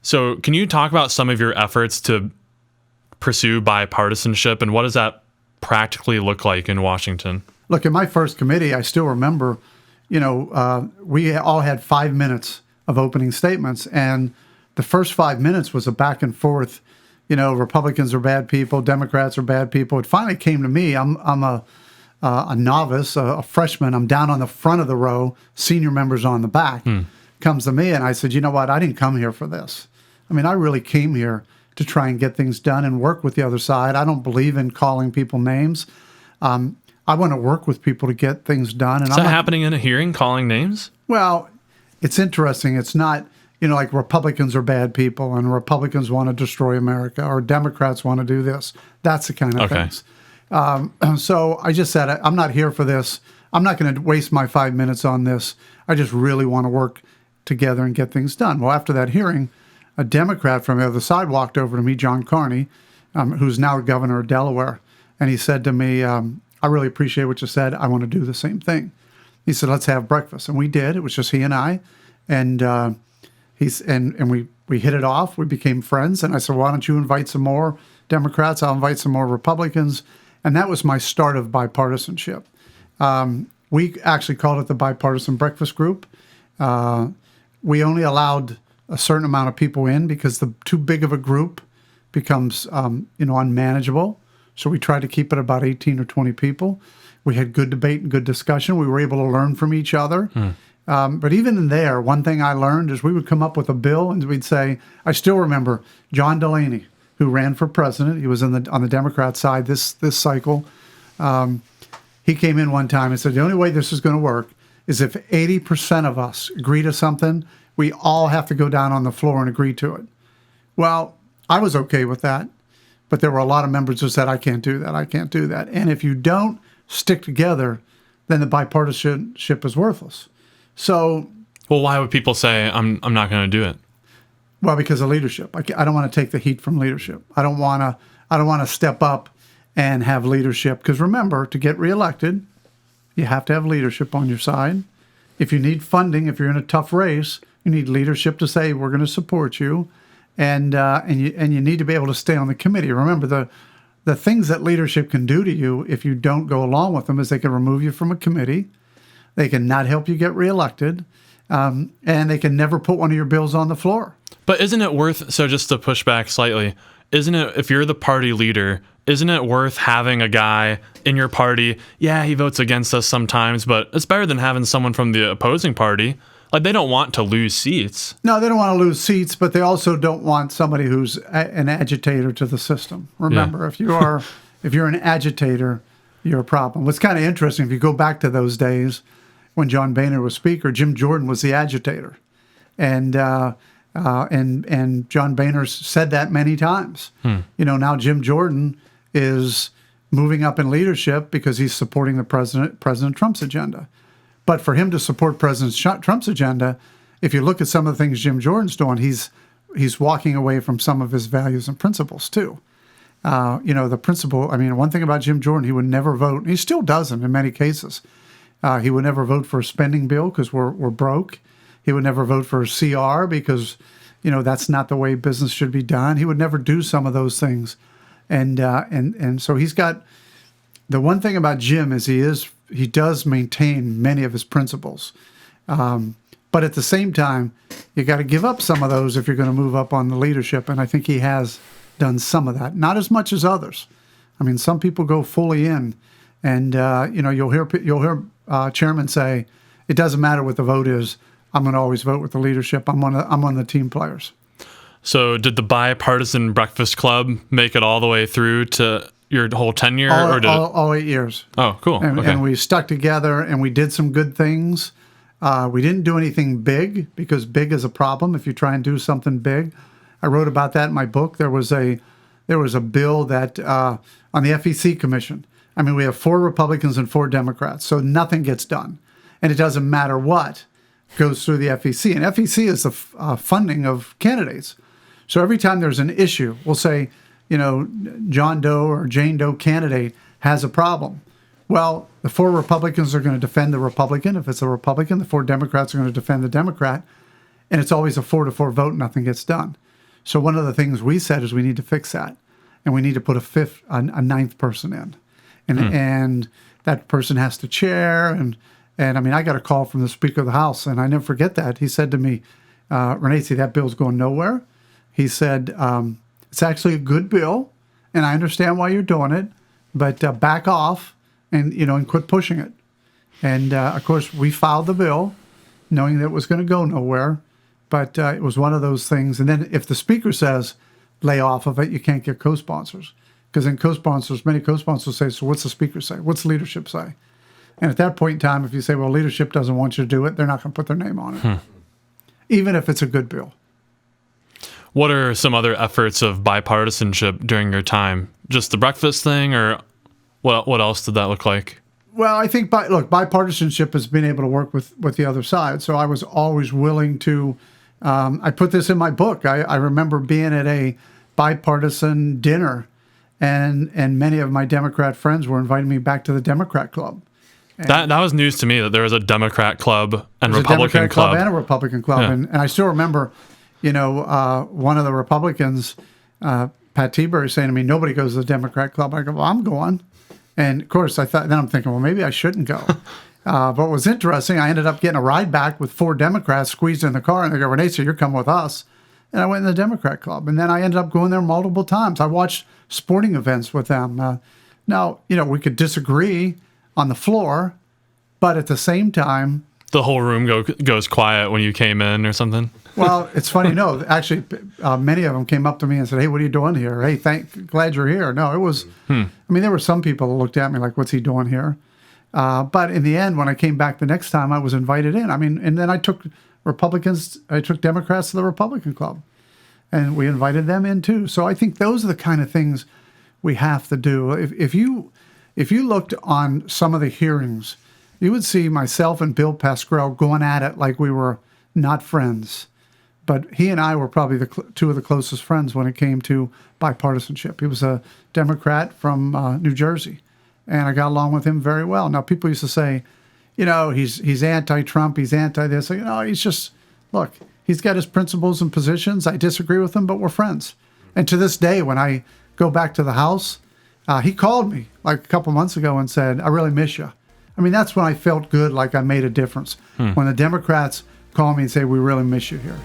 So can you talk about some of your efforts to pursue bipartisanship, and what does that practically look like in Washington? Look, in my first committee, I still remember, we all had 5 minutes of opening statements, and the first 5 minutes was a back and forth. Republicans are bad people, Democrats are bad people. It finally came to me. I'm a novice, a freshman. I'm down on the front of the row, senior members on the back. Comes to me, and I said, you know what? I didn't come here for this. I really came here to try and get things done and work with the other side. I don't believe in calling people names. I want to work with people to get things done. And Is that happening in a hearing, calling names? Well, it's interesting. It's not, like Republicans are bad people and Republicans want to destroy America or Democrats want to do this. That's the kind of things. So I just said, I'm not here for this. I'm not going to waste my 5 minutes on this. I just really want to work together and get things done. Well, after that hearing, a Democrat from the other side walked over to me, John Carney, who's now governor of Delaware. And he said to me, I really appreciate what you said. I want to do the same thing. He said, let's have breakfast. And we did. It was just he and I. And we hit it off. We became friends. And I said, why don't you invite some more Democrats? I'll invite some more Republicans. And that was my start of bipartisanship. We actually called it the Bipartisan Breakfast Group. We only allowed a certain amount of people in because the too big of a group becomes, unmanageable. So we tried to keep it about 18 or 20 people. We had good debate and good discussion. We were able to learn from each other. But even in there, one thing I learned is we would come up with a bill and we'd say, I still remember John Delaney, who ran for president. He was on the Democrat side this cycle. He came in one time and said, the only way this is going to work is if 80% of us agree to something, we all have to go down on the floor and agree to it. Well, I was okay with that, but there were a lot of members who said, I can't do that, I can't do that. And if you don't stick together, then the bipartisanship is worthless. So, well, why would people say, I'm not going to do it? Well, because of leadership. I don't want to take the heat from leadership. I don't want to step up and have leadership. Because remember, to get reelected, you have to have leadership on your side. If you need funding, if you're in a tough race, you need leadership to say, we're going to support you. And you need to be able to stay on the committee. Remember, the things that leadership can do to you if you don't go along with them is they can remove you from a committee. They can not help you get reelected. And they can never put one of your bills on the floor. But isn't it worth, so just to push back slightly, isn't it, if you're the party leader, isn't it worth having a guy in your party? Yeah, he votes against us sometimes, but it's better than having someone from the opposing party. Like, they don't want to lose seats. No, they don't want to lose seats, but they also don't want somebody who's an agitator to the system. Remember, if you're an agitator, you're a problem. What's kind of interesting, if you go back to those days when John Boehner was Speaker, Jim Jordan was the agitator. And John Boehner said that many times. Now Jim Jordan is moving up in leadership because he's supporting the President Trump's agenda. But for him to support President Trump's agenda, if you look at some of the things Jim Jordan's doing, he's walking away from some of his values and principles too. The principle. One thing about Jim Jordan, he would never vote. And he still doesn't in many cases. He would never vote for a spending bill because we're broke. He would never vote for a CR because, that's not the way business should be done. He would never do some of those things. And so he's got, the one thing about Jim is he does maintain many of his principles. But at the same time, you got to give up some of those if you're going to move up on the leadership. And I think he has done some of that, not as much as others. Some people go fully in, and you'll hear chairman say, it doesn't matter what the vote is. I'm going to always vote with the leadership. I'm one of the team players. So did the Bipartisan Breakfast Club make it all the way through to your whole tenure? All 8 years. Oh, cool. And we stuck together, and we did some good things. We didn't do anything big, because big is a problem if you try and do something big. I wrote about that in my book. There was a bill that on the FEC commission. We have 4 Republicans and 4 Democrats, so nothing gets done. And it doesn't matter what goes through the FEC. And FEC is the funding of candidates. So every time there's an issue, we'll say, John Doe or Jane Doe candidate has a problem. Well, the 4 Republicans are going to defend the Republican. If it's a Republican, the 4 Democrats are going to defend the Democrat. And it's always a 4-4 vote. Nothing gets done. So one of the things we said is we need to fix that, and we need to put a ninth person in, and that person has to chair. And I mean, I got a call from the Speaker of the House, and I never forget that. He said to me, Renacci, that bill's going nowhere. He said, it's actually a good bill, and I understand why you're doing it, but back off and quit pushing it. And of course, we filed the bill knowing that it was going to go nowhere, but it was one of those things. And then if the Speaker says, lay off of it, you can't get co-sponsors. Because in co-sponsors, many co-sponsors say, so what's the Speaker say? What's leadership say? And at that point in time, if you say, well, leadership doesn't want you to do it, they're not going to put their name on it, even if it's a good bill. What are some other efforts of bipartisanship during your time? Just the breakfast thing, or what else did that look like? Well, I think bipartisanship has been able to work with the other side. So I was always willing to. I put this in my book. I remember being at a bipartisan dinner, and many of my Democrat friends were inviting me back to the Democrat Club. That was news to me, that there was a Democrat club and Republican a Democrat club and a Republican club, Yeah. and I still remember, one of the Republicans, Pat Tebow, saying to me, "Nobody goes to the Democrat club." I go, "Well, I'm going," and of course I thought. Then I'm thinking, well, maybe I shouldn't go. But what was interesting, I ended up getting a ride back with 4 Democrats squeezed in the car, and they go, "Renacci, you're coming with us." And I went in the Democrat club, and then I ended up going there multiple times. I watched sporting events with them. Now, we could disagree on the floor, but at the same time, the whole room goes quiet when you came in or something. well, it's funny. No, actually, many of them came up to me and said, "Hey, what are you doing here? Hey, glad you're here." No, it was. I mean, there were some people who looked at me like, "What's he doing here?" But in the end, when I came back the next time, I was invited in. I mean, and then I took Democrats to the Republican club, and we invited them in too. So I think those are the kind of things we have to do. If you looked on some of the hearings, you would see myself and Bill Pascrell going at it like we were not friends. But he and I were probably two of the closest friends when it came to bipartisanship. He was a Democrat from New Jersey, and I got along with him very well. Now, people used to say, he's anti-Trump, he's anti-this. He's just, look, he's got his principles and positions. I disagree with him, but we're friends. And to this day, when I go back to the House, he called me like a couple months ago and said, "I really miss you." I mean, that's when I felt good, like I made a difference. When the Democrats call me and say, "We really miss you here."